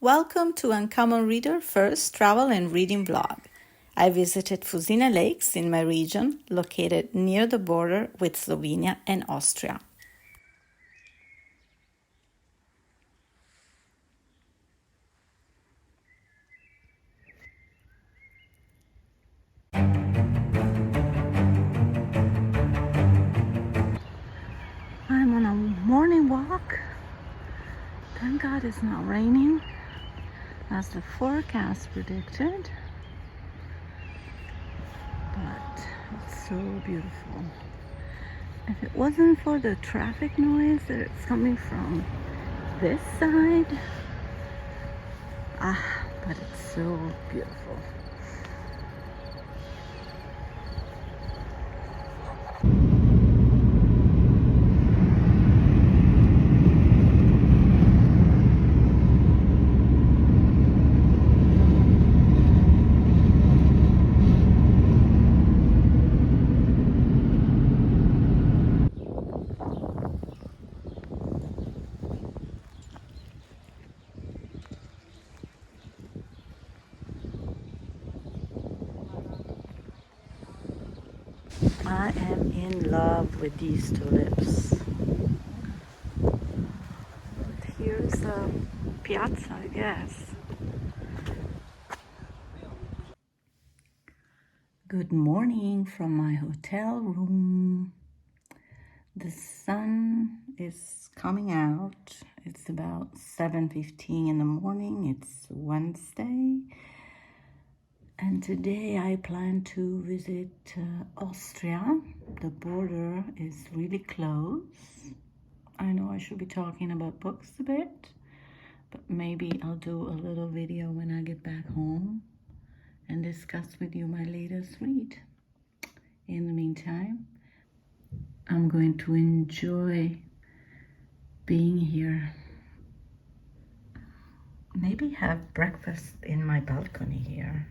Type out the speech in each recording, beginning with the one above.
Welcome to Uncommon Reader First Travel and Reading Vlog. I visited Fusina Lakes in my region, located near the border with Slovenia and Austria. I'm on a morning walk. Thank God it's not raining, as the forecast predicted. But it's so beautiful. If it wasn't for the traffic noise that's coming from this side, but it's so beautiful. I am in love with these tulips. Here's the piazza, I guess. Good morning from my hotel room. The sun is coming out. It's about 7:15 in the morning. It's Wednesday. And today I plan to visit Austria. The border is really close. I know I should be talking about books a bit, but maybe I'll do a little video when I get back home and discuss with you my latest read. In the meantime, I'm going to enjoy being here. Maybe have breakfast in my balcony here.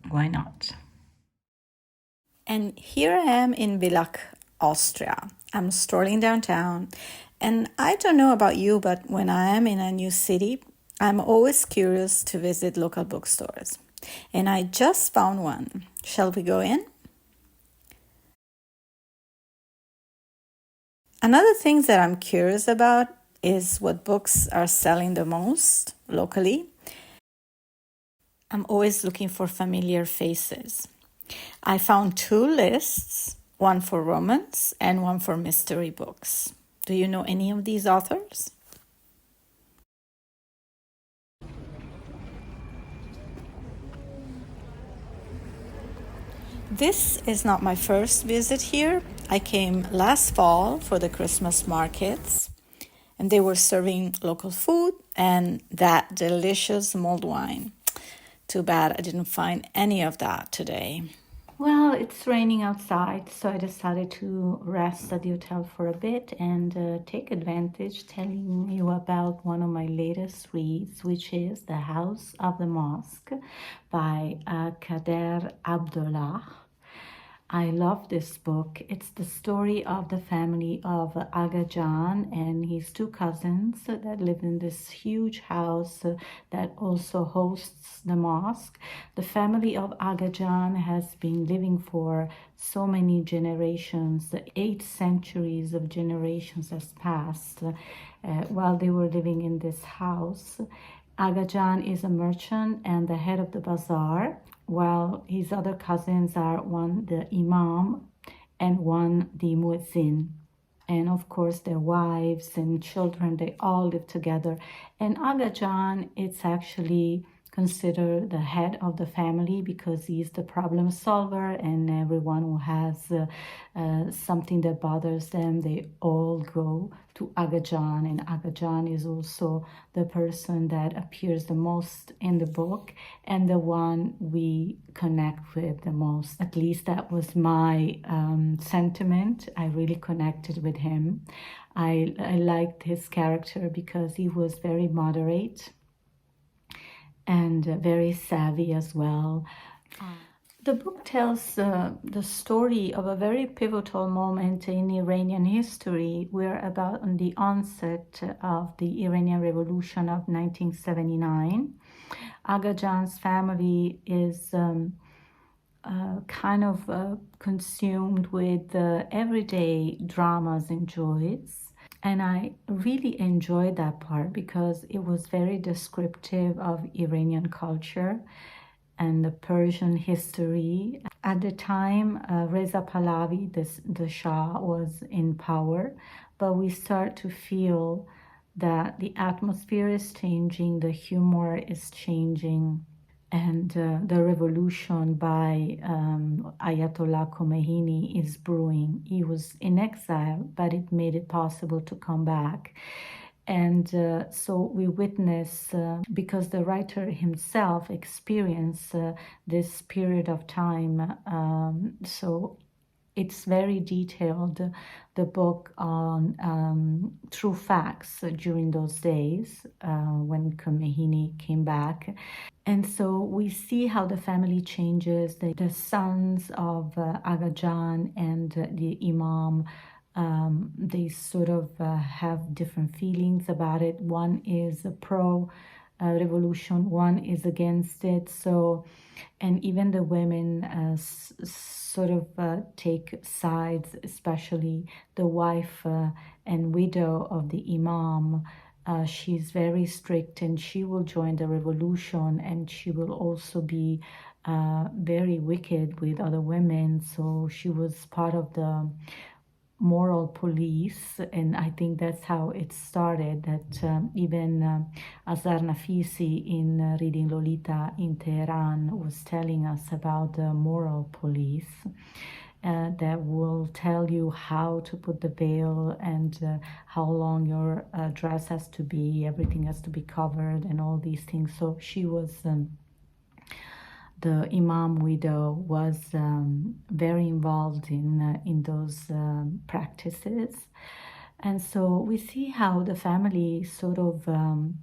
Why not? And here I am in Villach, Austria. I'm strolling downtown, and I don't know about you, but when I am in a new city, I'm always curious to visit local bookstores. And I just found one. Shall we go in? Another thing that I'm curious about is what books are selling the most locally. I'm always looking for familiar faces. I found two lists, one for romance and one for mystery books. Do you know any of these authors? This is not my first visit here. I came last fall for the Christmas markets, and they were serving local food and that delicious mulled wine. Too bad I didn't find any of that today. Well, it's raining outside, so I decided to rest at the hotel for a bit and take advantage telling you about one of my latest reads, which is The House of the Mosque by Kader Adbolah. I love this book. It's the story of the family of Aga Jan and his two cousins that live in this huge house that also hosts the mosque. The family of Aga Jan has been living for so many generations. 8 centuries of generations has passed while they were living in this house. Aga Jan is a merchant and the head of the bazaar, while his other cousins are one the imam and one the muezzin. And of course their wives and children, they all live together. And Aga Jan, it's actually considered the head of the family because he's the problem solver, and everyone who has something that bothers them, they all go to Aga Jan. And Aga Jan is also the person that appears the most in the book and the one we connect with the most. At least that was my sentiment. I really connected with him. I liked his character because he was very moderate and very savvy as well. The book tells the story of a very pivotal moment in Iranian history. We're about on the onset of the Iranian Revolution of 1979. Aga Jan's family is kind of consumed with everyday dramas and joys. And I really enjoyed that part because it was very descriptive of Iranian culture and the Persian history. At the time, Reza Pahlavi, the Shah, was in power, but we start to feel that the atmosphere is changing, the humor is changing, and the revolution by Ayatollah Khomeini is brewing. He was in exile, but it made it possible to come back. And so we witness, because the writer himself experienced this period of time, so it's very detailed, the book on true facts during those days when Khomeini came back. And so we see how the family changes. The sons of Aga Jan and the Imam, they sort of have different feelings about it. One is pro revolution, one is against it. So, and even the women sort of take sides, especially the wife and widow of the Imam. She's very strict and she will join the revolution, and she will also be very wicked with other women. So she was part of the moral police, and I think that's how it started, that even Azar Nafisi in Reading Lolita in Tehran was telling us about the moral police that will tell you how to put the veil and how long your dress has to be, everything has to be covered and all these things. So she was the Imam widow was very involved in those practices. And so we see how the family sort of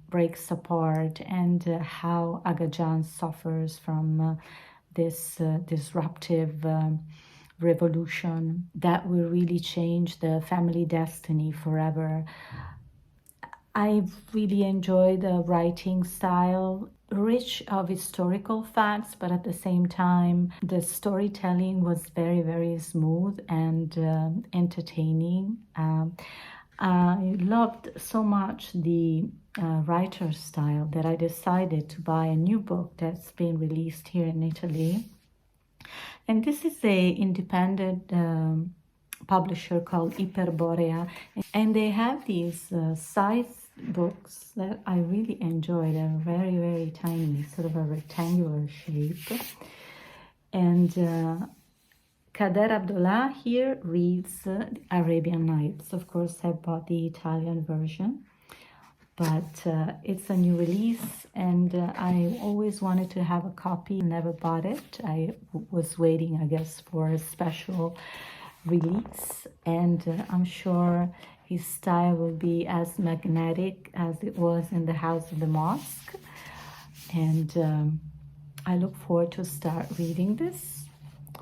breaks apart, and how Aga Jan suffers from this disruptive revolution that will really change the family destiny forever. I really enjoy the writing style, rich of historical facts, but at the same time, the storytelling was very, very smooth and entertaining. I loved so much the writer's style that I decided to buy a new book that's been released here in Italy. And this is a independent publisher called Iperborea, and they have these size books that I really enjoy. They're very, very tiny, sort of a rectangular shape. And Kader Adbolah here reads Arabian Nights. Of course, I bought the Italian version, but it's a new release, and I always wanted to have a copy, never bought it. I was waiting, I guess, for a special release, and I'm sure his style will be as magnetic as it was in the House of the Mosque. And I look forward to start reading this.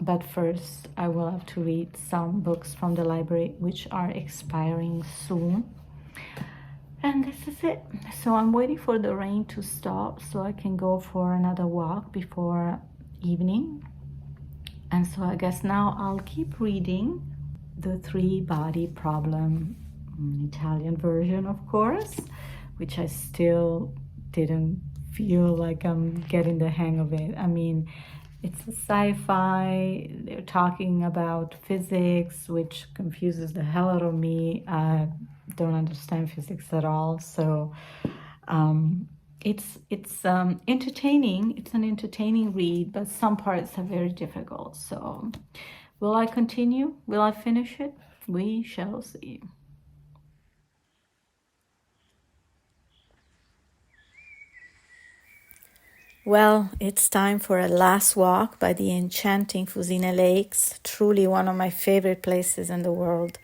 But first, I will have to read some books from the library which are expiring soon. And this is it. So I'm waiting for the rain to stop so I can go for another walk before evening. And so I guess now I'll keep reading The Three-Body Problem, Italian version, of course, which I still didn't feel like I'm getting the hang of it. I mean, it's a sci-fi, they're talking about physics, which confuses the hell out of me. I don't understand physics at all, so it's entertaining. It's an entertaining read, but some parts are very difficult. So will I continue? Will I finish it? We shall see. Well, it's time for a last walk by the enchanting Fusina Lakes, truly one of my favorite places in the world.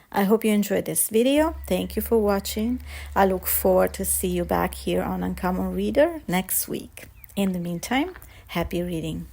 I hope you enjoyed this video. Thank you for watching. I look forward to see you back here on Uncommon Reader next week. In the meantime, happy reading.